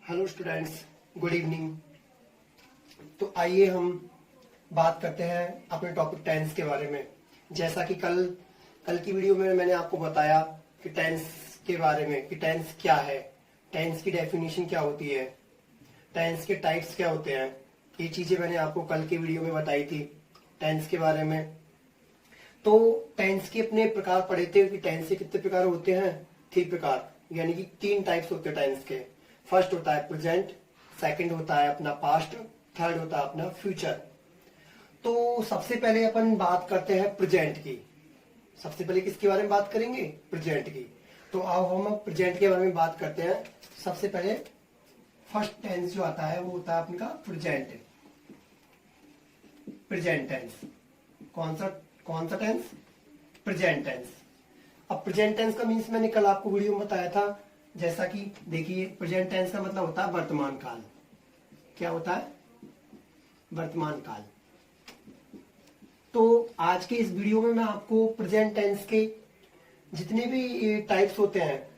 Hello students, good evening. तो आइए हम बात करते हैं अपने टॉपिक टेंस के बारे में। जैसा कि कल कल की वीडियो में मैंने आपको बताया कि टेंस के बारे में, कि टेंस क्या है, टेंस की डेफिनेशन क्या होती है, टेंस के टाइप्स क्या होते हैं। ये चीजें मैंने आपको कल की वीडियो में बताई थी टेंस के बारे में। तो टेंस के अपने प्रकार पढ़े थे कि टेंस के कितने प्रकार होते हैं, 3 प्रकार, यानी कि 3 टाइप्स होते हैं टेंस के। फर्स्ट होता है प्रेजेंट, सेकंड होता है अपना पास्ट, थर्ड होता है अपना फ्यूचर। तो सबसे पहले अपन बात करते हैं प्रेजेंट की। सबसे पहले किसके बारे में बात करेंगे? प्रेजेंट की। तो अब हम प्रेजेंट के बारे में बात करते हैं। सबसे पहले फर्स्ट टेंस जो आता है वो होता है अपना प्रेजेंट। प्रेजेंट टेंस कौन सा टेंस? Present tense. अब प्रेजेंट टेंस का मीन्स मैंने कल आपको वीडियो में बताया था। जैसा कि देखिए, प्रेजेंट टेंस का मतलब होता है वर्तमान काल। क्या होता है? वर्तमान काल। तो आज के इस वीडियो में मैं आपको प्रेजेंट टेंस के जितने भी टाइप्स होते हैं,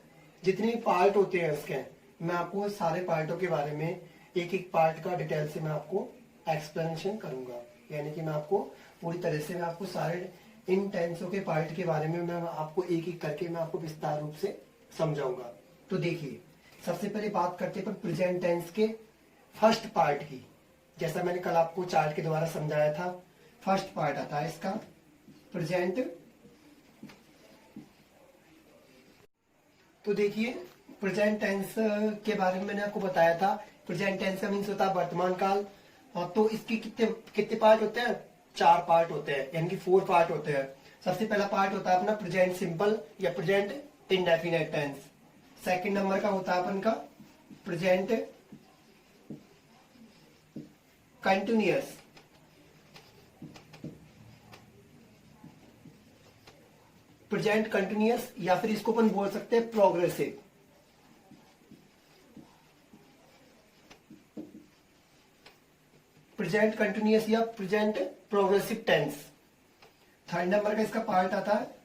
जितने भी पार्ट होते हैं उसके, मैं आपको सारे पार्टों के बारे में एक एक पार्ट का डिटेल से मैं आपको एक्सप्लेनेशन करूंगा। यानी कि मैं आपको पूरी तरह से मैं आपको सारे इन टेंसों के पार्ट के बारे में मैं आपको एक एक करके मैं आपको विस्तार रूप से समझाऊंगा। तो देखिए, सबसे पहले बात करते हैं प्रेजेंट टेंस के फर्स्ट पार्ट की। जैसा मैंने कल आपको चार्ट के द्वारा समझाया था, फर्स्ट पार्ट आता है इसका प्रेजेंट। तो देखिए, प्रेजेंट टेंस के बारे में मैंने आपको बताया था। प्रेजेंट टेंस का मीन्स होता है वर्तमान काल। तो इसके कितने कितने पार्ट होते हैं? 4 पार्ट होते हैं, यानी कि 4 पार्ट होते हैं। सबसे पहला पार्ट होता है अपना प्रेजेंट सिंपल या present indefinite tense. Second number का होता है अपन का प्रेजेंट कंटिन्यूअस। प्रेजेंट कंटिन्यूअस या फिर इसको अपन बोल सकते हैं प्रोग्रेसिव। प्रेजेंट कंटिन्यूअस या present progressive tense. Third number का इसका पार्ट आता है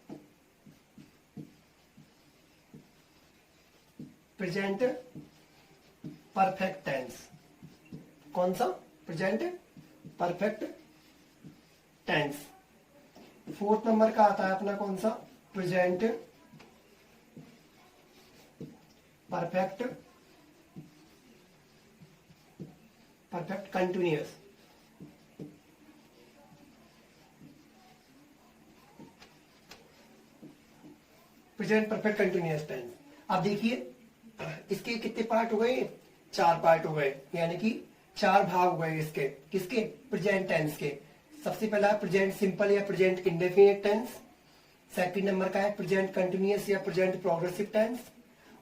प्रेजेंट परफेक्ट टेंस। कौन सा? Present perfect tense. Fourth number का आता है अपना कौन सा? Present perfect continuous. Present perfect continuous tense. अब देखिए, इसके कितने पार्ट हो गए? 4 पार्ट हो गए, यानी कि 4 भाग हो गए इसके। किसके? प्रेजेंट टेंस के। सबसे पहला है प्रेजेंट सिंपल या present indefinite tense. Second number का है प्रेजेंट कंटिन्यूअस या प्रेजेंट प्रोग्रेसिव टेंस।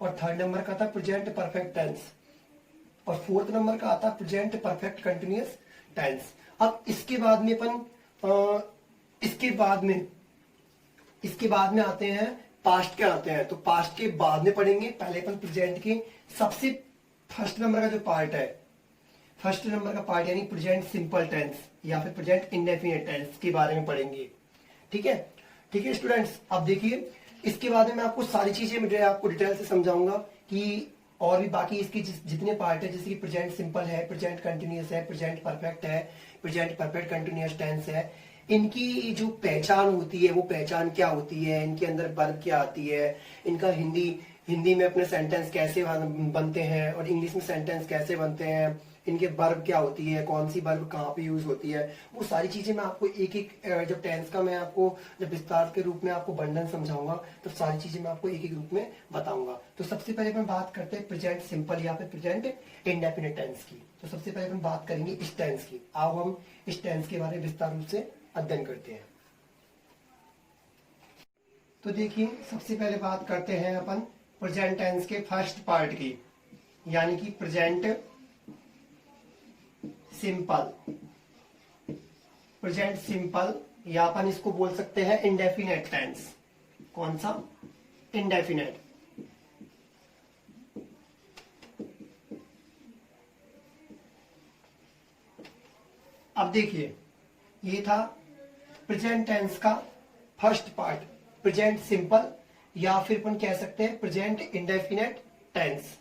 और थर्ड नंबर का था प्रेजेंट परफेक्ट टेंस। और फोर्थ नंबर का आता प्रेजेंट परफेक्ट कंटिन्यूअस टेंस। अब इसके बाद में अपन इसके बाद में आते हैं पास्ट के आते हैं। तो पास्ट के बाद में पढ़ेंगे। पहले अपन प्रेजेंट के सबसे फर्स्ट नंबर का जो पार्ट है, फर्स्ट नंबर का पार्ट यानी प्रेजेंट सिंपल टेंस या फिर प्रेजेंट इंडेफिनिट टेंस के बारे में पढ़ेंगे। ठीक है? ठीक है स्टूडेंट्स, अब देखिए, इसके बाद में मैं आपको सारी चीजें मैं आपको डिटेल से समझाऊंगा कि और भी बाकी इसके जितने पार्ट है, जैसे कि प्रेजेंट सिंपल है, प्रेजेंट कंटिन्यूअस है, प्रेजेंट परफेक्ट है, प्रेजेंट परफेक्ट कंटिन्यूअस टेंस है, इनकी जो पहचान होती है वो पहचान क्या होती है, इनके अंदर वर्ब क्या आती है, इनका हिंदी में अपने सेंटेंस कैसे बनते हैं और इंग्लिश में सेंटेंस कैसे बनते हैं, इनके वर्ब क्या होती है, कौन सी वर्ब कहाँ पे यूज होती है, वो सारी चीजें मैं आपको एक एक जब टेंस का मैं आपको जब विस्तार के रूप में आपको बंडन समझाऊंगा तो सारी चीजें मैं आपको एक एक रूप में बताऊंगा। तो सबसे पहले अपन बात करते हैं प्रेजेंट सिंपल या फिर प्रेजेंट इंडेफिनिट टेंस की। तो सबसे पहले अपन बात करेंगे इस टेंस की। आओ हम इस टेंस के बारे में विस्तार रूप से अध्ययन करते हैं। तो देखिए, सबसे पहले बात करते हैं अपन प्रेजेंट टेंस के फर्स्ट पार्ट की, यानी कि प्रेजेंट सिंपल। प्रेजेंट सिंपल या अपन इसको बोल सकते हैं इंडेफिनेट टेंस। कौन सा? इंडेफिनेट। अब देखिए, ये था प्रेजेंट टेंस का फर्स्ट पार्ट, प्रेजेंट सिंपल या फिर अपन कह सकते हैं प्रेजेंट इंडेफिनेट टेंस।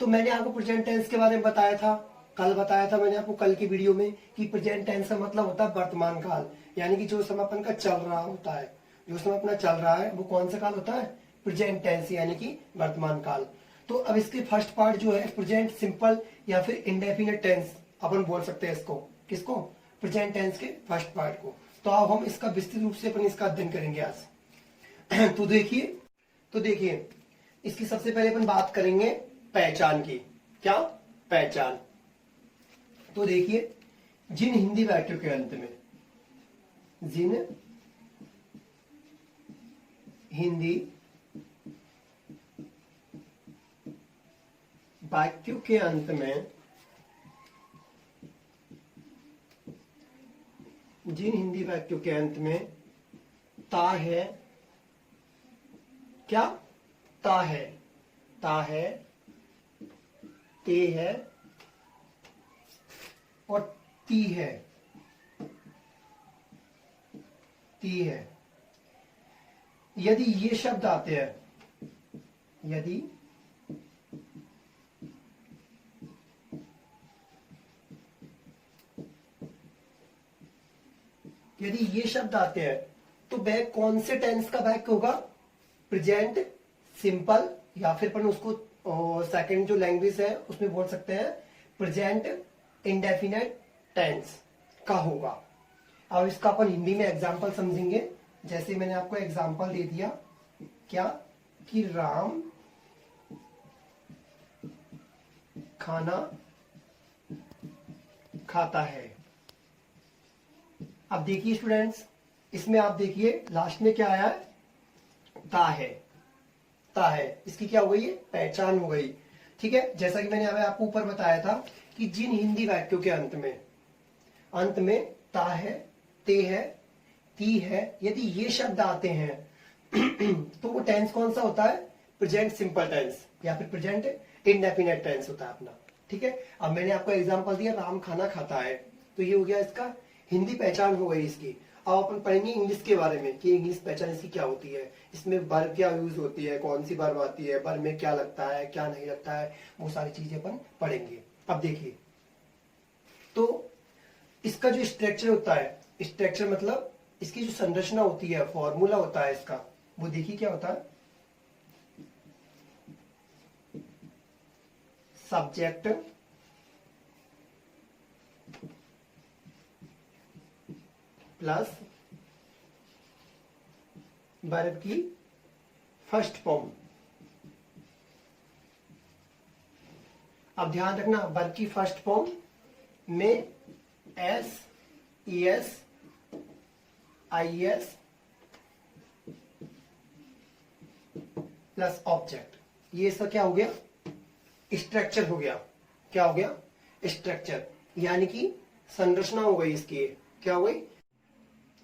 तो मैंने आपको प्रेजेंट टेंस के बारे में बताया था, कल बताया था मैंने आपको कल की वीडियो में कि प्रेजेंट टेंस का मतलब होता है वर्तमान काल, यानी कि जो समय अपन का चल रहा होता है, जो समय अपना चल रहा है वो कौन सा काल होता है, प्रेजेंट टेंस यानी कि वर्तमान काल। तो अब इसके फर्स्ट पार्ट जो है प्रेजेंट सिंपल या फिर इंडेफिनिट टेंस अपन बोल सकते हैं इसको, किसको, प्रेजेंट टेंस के फर्स्ट पार्ट को। तो अब हम इसका विस्तृत रूप से अपन इसका अध्ययन करेंगे आज। तो देखिए इसकी सबसे पहले अपन बात करेंगे पहचान की। क्या, पहचान। तो देखिए जिन हिंदी वाक्यों के अंत में, जिन हिंदी वाक्यों के अंत में, जिन हिंदी वाक्यों के अंत में ता है, क्या, ता है, ता है, ते है और ती है, ती है, यदि ये शब्द आते हैं, यदि ये शब्द आते हैं तो वह कौन से टेंस का वाक्य होगा, प्रेजेंट सिंपल, या फिर अपन उसको सेकंड जो लैंग्वेज है उसमें बोल सकते हैं प्रेजेंट इंडेफिनिट टेंस का होगा। अब इसका अपन हिंदी में एग्जांपल समझेंगे। जैसे मैंने आपको एग्जांपल दे दिया, क्या, कि राम खाना खाता है। अब देखिए स्टूडेंट्स, इसमें आप देखिए लास्ट में क्या आया है, ता है, ता है, इसकी क्या हो गई है, पहचान हो गई। ठीक है, जैसा कि मैंने अभी आपको ऊपर बताया था कि जिन हिंदी वाक्यों के अंत में ता है, ते है, ती है, यदि ये शब्द आते हैं तो वो टेंस कौन सा होता है, प्रेजेंट सिंपल टेंस या फिर प्रेजेंट इंडेफिनिट टेंस होता है अपना। ठीक है, अब मैंने आपको एग्जांपल दिया राम खाना खाता है, तो ये हो गया इसका हिंदी पहचान हो गई इसकी। अब अपन पढ़ेंगे इंग्लिश के बारे में कि इंग्लिश पहचान इसकी क्या होती है, इसमें वर्ब क्या यूज होती है, कौन सी वर्ब आती है, वर्ब में क्या लगता है क्या नहीं लगता है, वो सारी चीजें अपन पढ़ेंगे। अब देखिए, तो इसका जो स्ट्रक्चर होता है, स्ट्रक्चर मतलब इसकी जो संरचना होती है, फॉर्मूला होता है इसका, वो देखिए क्या होता है, सब्जेक्ट प्लस वर्ब की फर्स्ट फॉर्म। अब ध्यान रखना, वर्ब की फर्स्ट फॉर्म में S, E S, I S plus object, ये इसका क्या हो गया, स्ट्रक्चर हो गया। क्या हो गया, स्ट्रक्चर, यानी कि संरचना हो गई इसकी, क्या हो गई।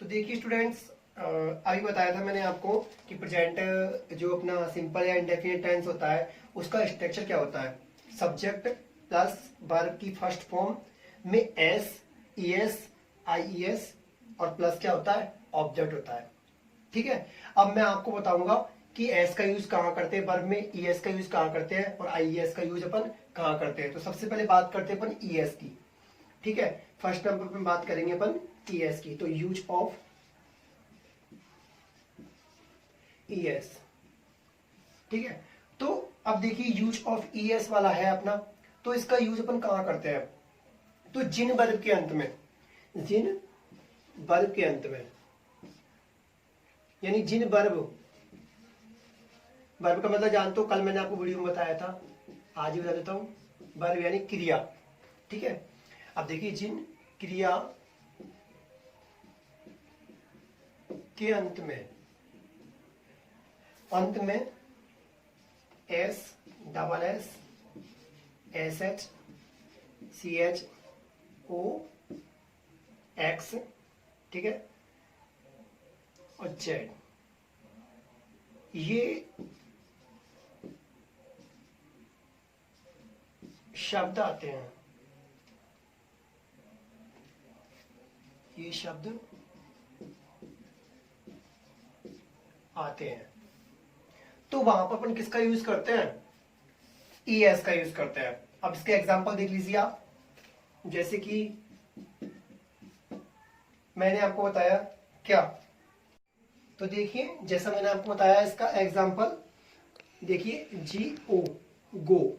तो देखिए स्टूडेंट्स, अभी बताया था मैंने आपको कि प्रेजेंट जो अपना सिंपल या इंडेफिनिट टेंस होता है उसका स्ट्रक्चर क्या होता है, सब्जेक्ट प्लस वर्ब की फर्स्ट फॉर्म में S, E S, I S और प्लस क्या होता है, ऑब्जेक्ट होता है। ठीक है, अब मैं आपको बताऊंगा कि एस का यूज कहाँ करते हैं वर्ब में, ई एस का यूज कहाँ करते हैं और आई एस का यूज अपन कहाँ करते हैं। तो सबसे पहले बात करते हैं अपन ई एस की। ठीक है, फर्स्ट नंबर पे बात करेंगे अपन ई एस की। तो यूज ऑफ ई एस। ठीक है, तो अब देखिए यूज ऑफ ई एस वाला है अपना, तो इसका यूज अपन कहाँ करते हैं, तो जिन वर्ब के अंत में, जिन वर्ब के अंत में, यानी जिन वर्ब, वर्ब का मतलब जानते हो, कल मैंने आपको वीडियो में बताया था, आज भी बता देता हूं, वर्ब यानी क्रिया। ठीक है, अब देखिए जिन क्रिया के अंत में S, double S, S H, C H, O, X, ठीक है, और जेड, ये शब्द आते हैं, ये शब्द आते हैं। तो वहां पर अपन किसका यूज करते हैं, ई एस का यूज करते हैं। अब इसके एग्जाम्पल देख लीजिए आप, जैसे कि मैंने आपको बताया क्या, तो देखिए जैसा मैंने आपको बताया इसका एग्जाम्पल देखिए, जी ओ, गो।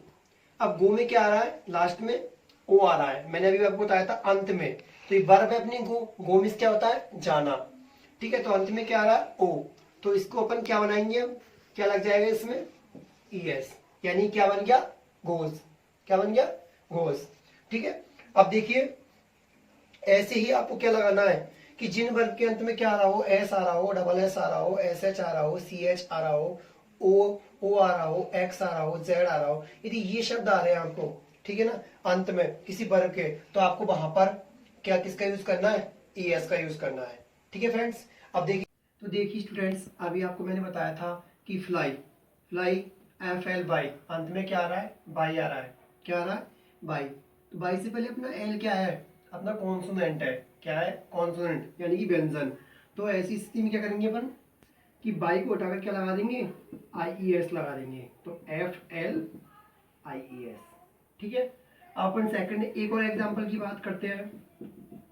अब गो में क्या आ रहा है, लास्ट में ओ आ रहा है, मैंने अभी आपको बताया था अंत में, तो ये वर्ब है अपनी गो, गो में क्या होता है, जाना। ठीक है, तो अंत में क्या आ रहा है, ओ, तो इसको अपन क्या बनाएंगे, अब क्या लग जाएगा इसमें, ई एस, यानी क्या बन गया, गोज। क्या बन गया, गोज। ठीक है, अब देखिए ऐसे ही आपको क्या लगाना है कि जिन वर्ब के अंत में क्या आ रहा हो, एस आ रहा हो, डबल एस आ रहा हो, एस एच आ रहा हो, सी एच आ रहा हो, ओ आ रहा हो, एक्स आ रहा हो, जेड आ रहा हो, यदि ये शब्द आ रहे हैं आपको, ठीक है ना, अंत में किसी वर्ब के, तो आपको वहां पर क्या किसका यूज करना है, ई एस का यूज करना है। ठीक है फ्रेंड्स, अब देखिए, तो देखिए स्टूडेंट्स, अभी आपको मैंने बताया था कि fly, fly F L by, अंत में क्या आ रहा है, बाई आ रहा है। क्या आ रहा है, बाई। तो बाई से पहले अपना एल क्या है, अपना कॉन्सोनेंट है। क्या है, कॉन्सोनेंट यानी कि व्यंजन। तो ऐसी स्थिति में क्या करेंगे अपन कि बाई को हटाकर क्या लगा देंगे, आई ई एस लगा देंगे, तो F L I E S. ठीक है, अपन सेकंड एक और एग्जांपल की बात करते हैं।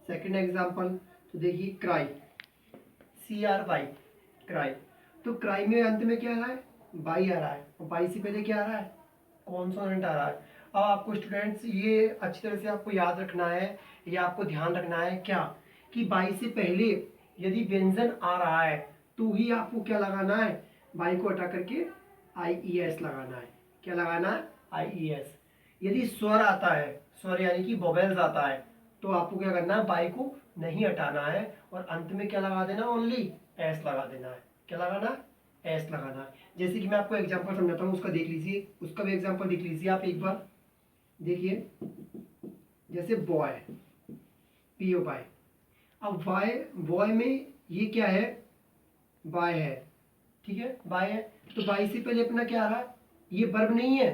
सेकंड एग्जांपल, तो देखिए cry, C R Y, cry. तो क्राई में अंत में क्या आ रहा है, बाई आ रहा है, और बाई से पहले क्या आ रहा है, कॉन्सोनेंट आ रहा है। अब आपको स्टूडेंट्स ये अच्छी तरह से आपको याद रखना है, या आपको ध्यान रखना है क्या, कि बाई से पहले यदि व्यंजन आ रहा है तो ही आपको क्या लगाना है, बाई को हटा करके आई ई एस लगाना है। क्या लगाना है, आई ई एस। यदि स्वर आता है, स्वर यानी कि वोवेल्स आता है, तो आपको क्या करना है, बाई को नहीं हटाना है, और अंत में क्या लगा देना, ओनली एस लगा देना है। क्या लगाना है, एस लगाना है। जैसे कि मैं आपको एग्जांपल समझाता हूँ, उसका देख लीजिए, उसका भी एग्जांपल देख लीजिए आप एक बार। देखिए जैसे बॉय, पी ओ बाय, अब वाई, बॉय में ये क्या है, बाय है। ठीक है, बाय है, तो बाय से पहले अपना क्या आ रहा है, ये वर्ब नहीं है,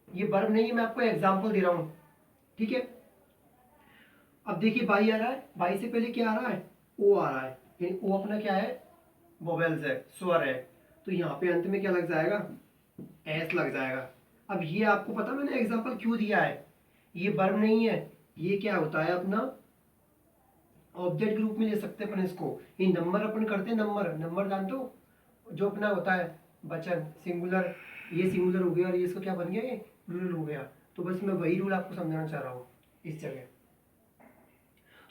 ये वर्ब नहीं है, मैं आपको एग्जांपल दे रहा हूं। ठीक है, अब देखिए बाई आ रहा है, बाई से पहले क्या आ रहा है, ओ आ रहा है, यानी ओ अपना क्या है, वोवेल्स है, स्वर है। तो यहाँ पे अंत में क्या लग जाएगा, एस लग जाएगा। अब ये आपको पता मैंने एग्जांपल क्यों दिया है, ये वर्ब नहीं है, ये क्या होता है अपना ऑब्जेक्ट ग्रुप में ले सकते हैं अपन इसको। ये नंबर अपन करते हैं, नंबर, नंबर जानते हो, जो अपना होता है वचन, सिंगुलर, ये सिंगुलर हो गया और ये इसका क्या बन गया, ये प्लूरल हो गया। तो बस मैं वही रूल आपको समझाना चाह रहा हूँ इस जगह।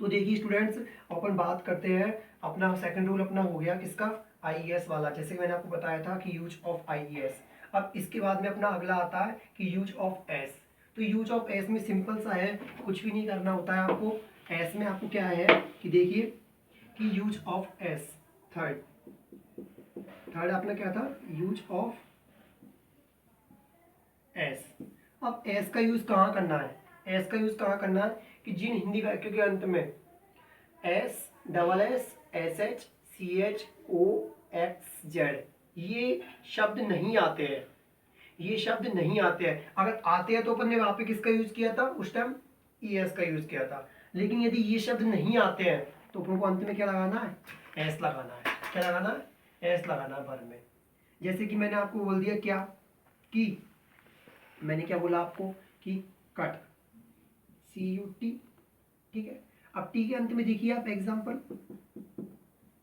तो देखिए स्टूडेंट्स, अपन बात करते हैं, अपना सेकंड रूल अपना हो गया किसका, आईईएस वाला, जैसे कि मैंने आपको बताया था कि यूज ऑफ आईईएस। अब इसके बाद में अपना अगला आता है कि यूज ऑफ एस। तो यूज ऑफ एस में सिंपल सा है, कुछ भी नहीं करना होता है आपको। एस में आपको क्या है कि देखिए कि use of S, third, third अपना क्या था, यूज ऑफ एस। अब एस का यूज कहाँ करना है, एस का यूज कहाँ करना है कि जिन हिंदी वाक्यों के अंत में S, double S, S H, C H, O, X, Z ये शब्द नहीं आते हैं, ये शब्द नहीं आते हैं। अगर आते हैं तो अपन ने वहां पे किसका यूज किया था, उस टाइम ई एस का यूज किया था। लेकिन यदि ये शब्द नहीं आते हैं तो अपन को अंत में क्या लगाना है, एस लगाना है। क्या लगाना है, एस लगाना है वर्ब में। जैसे कि मैंने आपको बोल दिया क्या, कि मैंने क्या बोला आपको कि कट, सी यू टी। ठीक है, अब टी के अंत में देखिए आप एग्जाम्पल,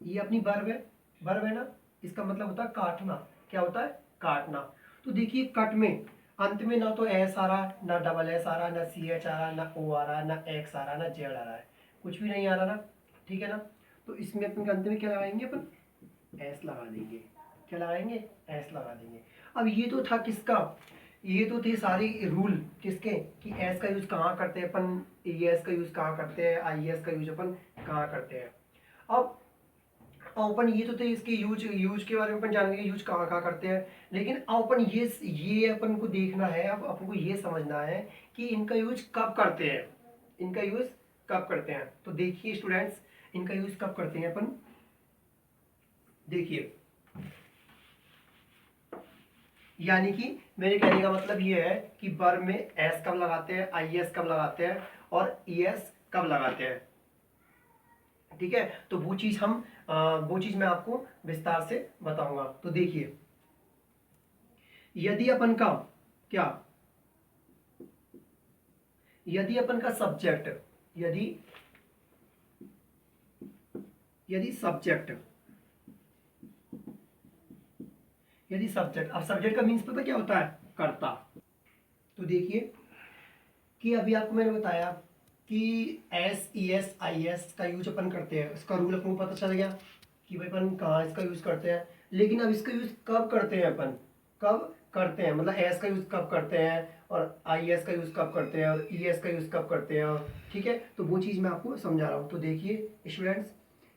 ये अपनी वर्ब है, वर्ब है ना, इसका मतलब होता है काटना। क्या होता है, काटना। तो देखिए कट में अंत में ना तो एस आ रहा है, ना डबल एस आ रहा है, ना सी एच आ रहा है, ना ओ आ रहा है, ना एक्स आ रहा है, ना जेड आ रहा है, कुछ भी नहीं आ रहा ना। ठीक है ना, तो इसमें अपन अंत में क्या लगाएंगे, अपन एस लगा देंगे। क्या लगाएंगे, एस लगा देंगे। अब ये तो था किसका, ये तो थे सारे रूल किसके, कि एस का यूज कहाँ करते हैं अपन, ई एस का यूज कहाँ करते हैं, आई एस का यूज अपन कहाँ करते हैं। अब अपन ये तो थे इसके यूज, यूज के बारे में अपन जानेंगे यूज कहाँ कहाँ करते हैं। लेकिन अब अपन ये अपन को देखना है, अब अपन को ये समझना है कि इनका यूज कब करते हैं, इनका यूज कब करते हैं। तो देखिए स्टूडेंट्स, इनका यूज कब करते हैं अपन, देखिए यानी कि मेरे कहने का मतलब ये है कि वर्ब में एस कब लगाते हैं, आई एस कब लगाते हैं, और ई एस कब लगाते हैं। ठीक है, तो वो चीज हम वो चीज मैं आपको विस्तार से बताऊंगा। तो देखिए, यदि अपन का क्या, यदि अपन का सब्जेक्ट, यदि सब्जेक्ट, अब सब्जेक्ट का मीन्स पता क्या होता है? कर्ता। तो देखिए कि अभी आपको मैंने बताया कि S E S I S का यूज अपन करते हैं, इसका रूल अपन को पता चल गया कि भाई अपन कहाँ इसका यूज करते हैं। लेकिन अब इसका यूज कब करते हैं अपन, कब करते हैं, मतलब एस का यूज कब करते हैं और आई एस का यूज कब करते हैं और ई एस का यूज कब करते हैं, और ठीक है, तो वो चीज़ मैं आपको समझा रहा हूँ। तो देखिए स्टूडेंट्स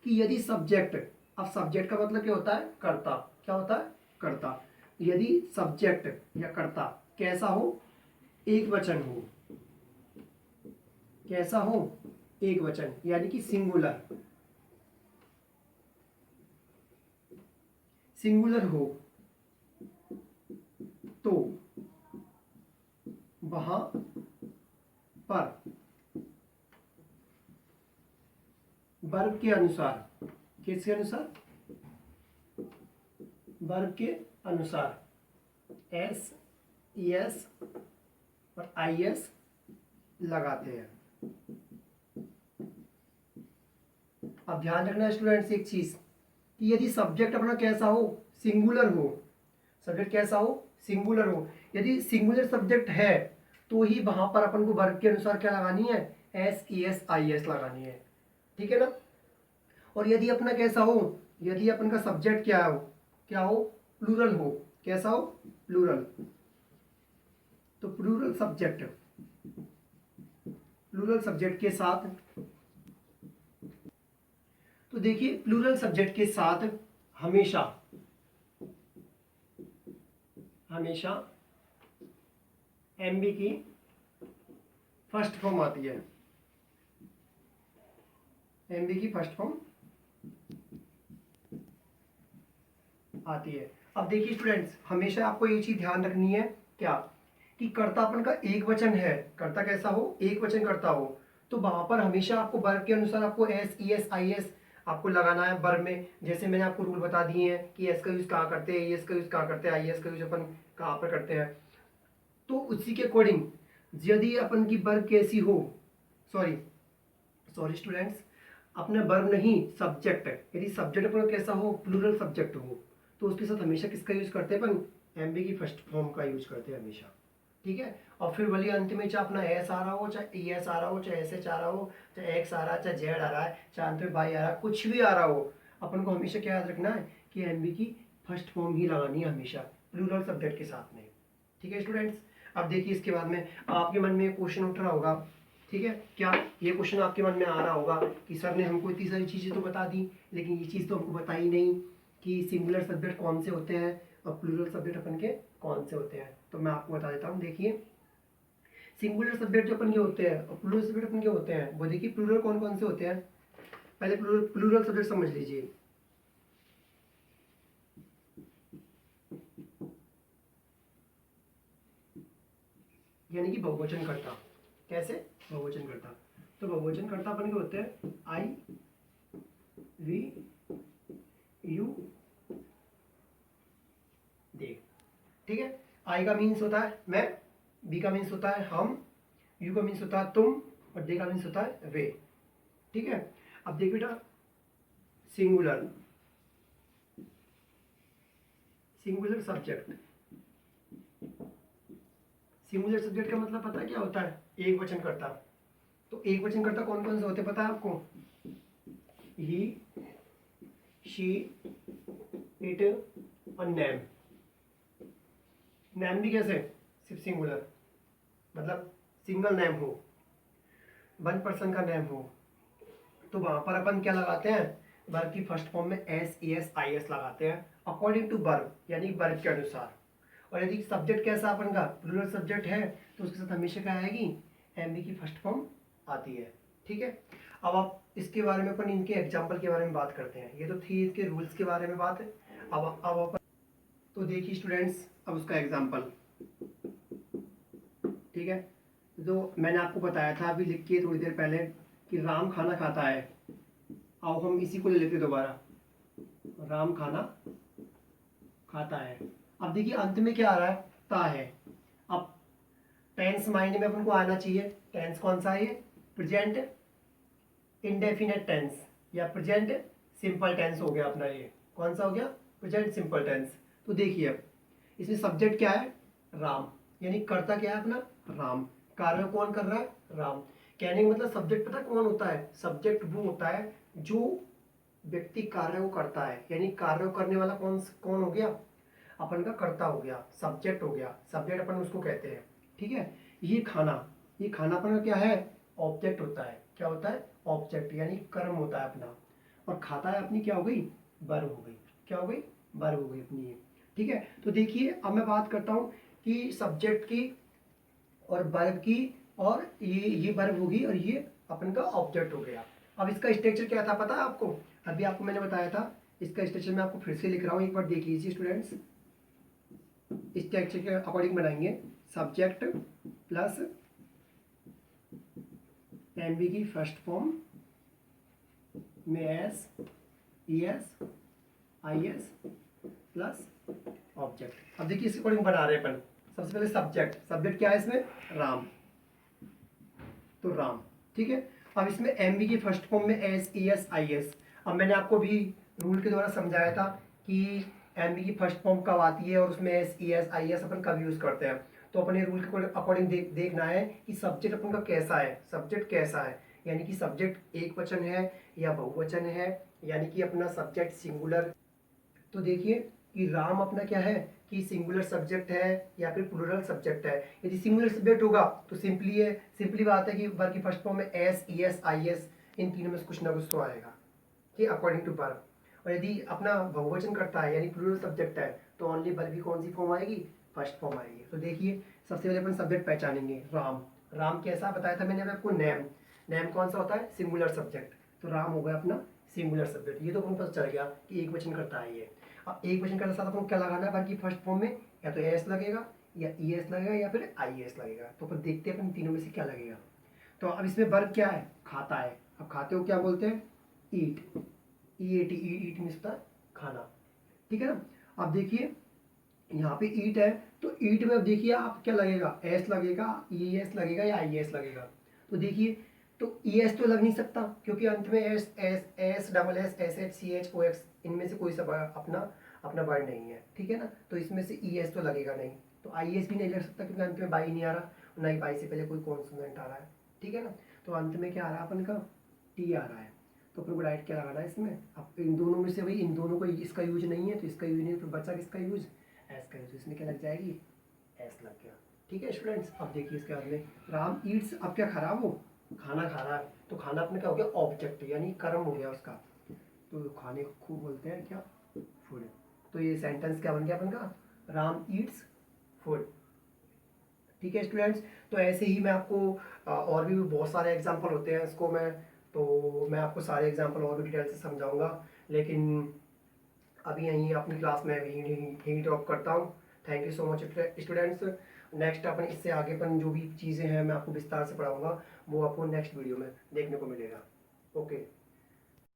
कि यदि सब्जेक्ट, अब सब्जेक्ट का मतलब क्या होता है? कर्ता। क्या होता है? कर्ता। यदि सब्जेक्ट या कर्ता कैसा हो? एक वचन हो। कैसा हो? एक वचन, यानी कि सिंगुलर, सिंगुलर हो, तो वहां पर वर्ब के अनुसार, किसके अनुसार? वर्ब के अनुसार एस ई एस और आई एस लगाते हैं। अब ध्यान रखना स्टूडेंट्स एक चीज कि यदि सब्जेक्ट अपना कैसा हो? सिंगुलर हो। सब्जेक्ट कैसा हो? सिंगुलर हो। यदि सिंगुलर सब्जेक्ट है तो ही वहां पर अपन को वर्ब के अनुसार क्या लगानी है? S E S I S लगानी है, ठीक है ना। और यदि अपना कैसा हो? यदि अपन का सब्जेक्ट क्या हो? क्या हो? प्लूरल हो। कैसा हो? प्लूरल। तो प्लूरल सब्जेक्ट, प्लूरल सब्जेक्ट के साथ, तो देखिए प्लूरल सब्जेक्ट के साथ हमेशा, हमेशा एमबी की फर्स्ट फॉर्म आती है। एमबी की फर्स्ट फॉर्म आती है। अब देखिए स्टूडेंट्स हमेशा आपको ये चीज ध्यान रखनी है क्या, कि कर्तापन का एक वचन है, कर्ता कैसा हो? एक वचन कर्ता हो, तो वहां पर हमेशा आपको वर्ब के अनुसार आपको S E S I S आपको लगाना है वर्ब में। जैसे मैंने आपको रूल बता दिए हैं कि एस का यूज कहाँ करते हैं, एस का यूज कहाँ करते हैं, आई एस का यूज अपन कहाँ पर करते हैं। तो उसी के अकॉर्डिंग यदि अपन की वर्ब कैसी हो, सॉरी सॉरी स्टूडेंट्स, अपना वर्ब नहीं सब्जेक्ट, यदि सब्जेक्ट पर कैसा हो? प्लूरल सब्जेक्ट हो, तो उसके साथ हमेशा किसका यूज करते हैं अपन? एमबी की फर्स्ट फॉर्म का यूज करते हैं हमेशा, ठीक है। और फिर भले अंत में चाहे अपना एस आ रहा हो, चाहे ई एस आ रहा हो, चाहे एस एच आ रहा हो, चाहे एक्स आ रहा है, चाहे जेड आ रहा है, चाहे अंत में वाई आ रहा है, कुछ भी आ रहा हो, अपन को हमेशा क्या याद रखना है कि एमबी की फर्स्ट फॉर्म ही लगानी है हमेशा प्लूरल सब्जेक्ट के साथ में, ठीक है स्टूडेंट्स। अब देखिए इसके बाद में आपके मन में क्वेश्चन उठ रहा होगा, ठीक है, क्या ये क्वेश्चन आपके मन में आ रहा होगा कि सर ने हमको इतनी सारी चीज़ें तो बता दी लेकिन ये चीज़ तो हमको बताई नहीं कि सिंगुलर सब्जेक्ट कौन से होते हैं और प्लूरल सब्जेक्ट अपन के कौन से होते हैं। तो मैं आपको बता देता हूँ। देखिए सिंगुलर सब्जेक्ट जो अपन के होते हैं और प्लूरल सब्जेक्ट अपन के होते हैं, वो देखिए प्लूरल कौन कौन से होते हैं। पहले प्लूरल सब्जेक्ट समझ लीजिए। यानी कि बहुवचनकर्ता। कैसे? बहुवचनकर्ता। तो बहुवचनकर्ता अपन के होते हैं आई वी यू दे, ठीक है। आई का मीन्स होता है मैं, बी का मीन्स होता है हम, यू का मीन्स होता है तुम और दे का मीन्स होता है वे, ठीक है। अब देख बेटा singular, singular subject, singular subject का मतलब पता है क्या होता है? एक वचन करता। तो एक वचन करता कौन कौन से होते पता है आपको? ही, शी, इट और नेम। नेम भी कैसे? सिर्फ सिंगुलर, मतलब सिंगल नेम हो, वन पर्सन का नेम हो, तो वहां पर अपन क्या लगाते हैं? वर्ब की फर्स्ट फॉर्म में S E S I S लगाते हैं अकॉर्डिंग टू वर्ब, यानी वर्ब के अनुसार। और यदि सब्जेक्ट कैसा अपन का प्लूरल सब्जेक्ट है तो उसके साथ हमेशा क्या आएगी? एमबी की फर्स्ट फॉर्म आती है, ठीक है। अब आप इसके बारे में अपन इनके एग्जाम्पल के बारे में बात करते हैं। ये तो थी इसके रूल्स के बारे में बात है। अब अपन तो देखिए स्टूडेंट्स अब उसका एग्जाम्पल, ठीक है। जो मैंने आपको बताया था अभी लिख के थोड़ी देर पहले कि राम खाना खाता है। आओ हम इसी को ले लेते दोबारा, राम खाना खाता है। अब देखिए अंत में क्या आ रहा है? ता है। अब टेंस माइंड में अपन को आना चाहिए। टेंस कौन सा है ये? प्रेजेंट इंडेफिनेट टेंस या प्रेजेंट सिंपल टेंस हो गया अपना। ये कौन सा हो गया? Present simple tense. तो देखिए अब इसमें सब्जेक्ट क्या है? राम, यानी कर्ता क्या है अपना? राम। कार्य कौन कर रहा है? राम। कहने का मतलब सब्जेक्ट पता कौन होता है? सब्जेक्ट वो होता है जो व्यक्ति कार्य को करता है, यानी कार्य को करने वाला कौन कौन हो गया? अपन का कर्ता हो गया, सब्जेक्ट हो गया। सब्जेक्ट अपन उसको कहते हैं, ठीक है। ये खाना अपन का क्या है? ऑब्जेक्ट होता है। क्या होता है? ऑब्जेक्ट, यानी कर्म होता है अपना। और खाता है अपनी क्या हो गई? वर्ब हो गई। क्या हो गई? वर्ब हो गई अपनी ये, ठीक है। तो देखिए अब मैं बात करता हूँ कि सब्जेक्ट की और वर्ब की, और ये वर्ब होगी और ये अपन का ऑब्जेक्ट हो गया। अब इसका स्ट्रक्चर क्या था पता है आपको? अभी आपको मैंने बताया था। इसका स्ट्रक्चर मैं आपको फिर से लिख रहा हूँ, एक बार देख लीजिए स्टूडेंट्स। स्ट्रक्चर के अकॉर्डिंग बनाएंगे। सब्जेक्ट प्लस एमवी की फर्स्ट फॉर्म में S, E S, I S plus object. अब देखिए इसके अकॉर्डिंग बना रहे हैं अपन। सबसे पहले सब्जेक्ट क्या है इसमें? राम। तो राम, ठीक है। अब इसमें एमवी की फर्स्ट फॉर्म में S, E S, I S. अब मैंने आपको भी रूल के द्वारा समझाया था कि एमवी की फर्स्ट फॉर्म कब आती है और उसमें S, E S, I S अपन कब यूज करते हैं। तो अपने रूल के अकॉर्डिंग देखना है कि सब्जेक्ट अपन का कैसा है। सब्जेक्ट कैसा है, यानी कि सब्जेक्ट एक वचन है या बहुवचन है, यानी कि अपना सब्जेक्ट सिंगुलर। तो देखिए कि राम अपना क्या है कि सिंगुलर सब्जेक्ट है या फिर प्लूरल सब्जेक्ट है। यदि सिंगुलर सब्जेक्ट होगा तो सिंपली बात है कि वर्ब की फर्स्ट फॉर्म में S, E S, I S, इन तीनों में से कुछ ना कुछ तो आएगा, कि अकॉर्डिंग टू वर्ब। और यदि अपना बहुवचन करता है यानी प्लूरल सब्जेक्ट है तो ओनली वर्ब की कौन सी फॉर्म आएगी? फर्स्ट फॉर्म आएगी। तो देखिए सबसे पहले अपन सब्जेक्ट पहचानेंगे। राम। राम कैसा बताया था मैंने अभी आपको? नेम कौन सा होता है? Singular subject. तो राम हो गया अपना सिंगुलर सब्जेक्ट। ये तो अपन पता चल गया कि एक वचन करता है ये। अब एक वचन करने के साथ अपन क्या लगाना है? वर्ब की फर्स्ट फॉर्म में या तो एस लगेगा या ई एस लगेगा या फिर आई एस लगेगा। तो अपन देखते हैं अपन तीनों में से क्या लगेगा। तो अब इसमें वर्ब क्या है? खाता है। अब खाते को क्या बोलते हैं? ईट। ई ए टी, ईट मीन्स होता है खाना, ठीक है ना। अब देखिए यहाँ पे ईट है, तो ईट में अब देखिए आप क्या लगेगा? एस लगेगा, ई एस लगेगा या आई एस लगेगा। तो देखिए तो ई एस तो लग नहीं सकता क्योंकि अंत में S S S double S S H C H O X इनमें से कोई सा अपना वर्ड नहीं है, ठीक है ना। तो इसमें से ई एस तो लगेगा नहीं। तो आई एस भी नहीं लग सकता क्योंकि अंत में बाई नहीं आ रहा, ना ही बाई से पहले कोई कॉन्सोनेंट आ रहा है, ठीक है ना। तो अंत में क्या आ रहा है अपन का? टी आ रहा है। तो अपन को डायरेक्ट क्या लगाना है इसमें? अब इन दोनों में से भाई इन दोनों को इसका यूज नहीं है तो इसका यूज नहीं है, तो बचा किसका यूज? एस का यूज। इसमें क्या लग जाएगी? एस लग गया, ठीक है स्टूडेंट्स। अब देखिए इसके बाद में राम ईट्स। अब क्या खा रहा वो? खाना खा रहा है। तो खाना अपने क्या हो गया? ऑब्जेक्ट, यानी कर्म हो गया उसका। तो खाने को खूब बोलते हैं क्या? फूड। तो ये सेंटेंस क्या बन गया अपन का? राम ईट्स फूड, ठीक है स्टूडेंट्स। तो ऐसे ही मैं आपको और भी बहुत सारे एग्जाम्पल होते हैं इसको मैं आपको सारे एग्जाम्पल और भी डिटेल से समझाऊंगा, लेकिन अभी यहीं अपनी क्लास में यहीं ड्रॉप करता हूँ। Thank you so much students. Next अपन इससे आगे अपन जो भी चीज़ें हैं मैं आपको विस्तार से पढ़ाऊंगा, वो आपको नेक्स्ट वीडियो में देखने को मिलेगा। ओके।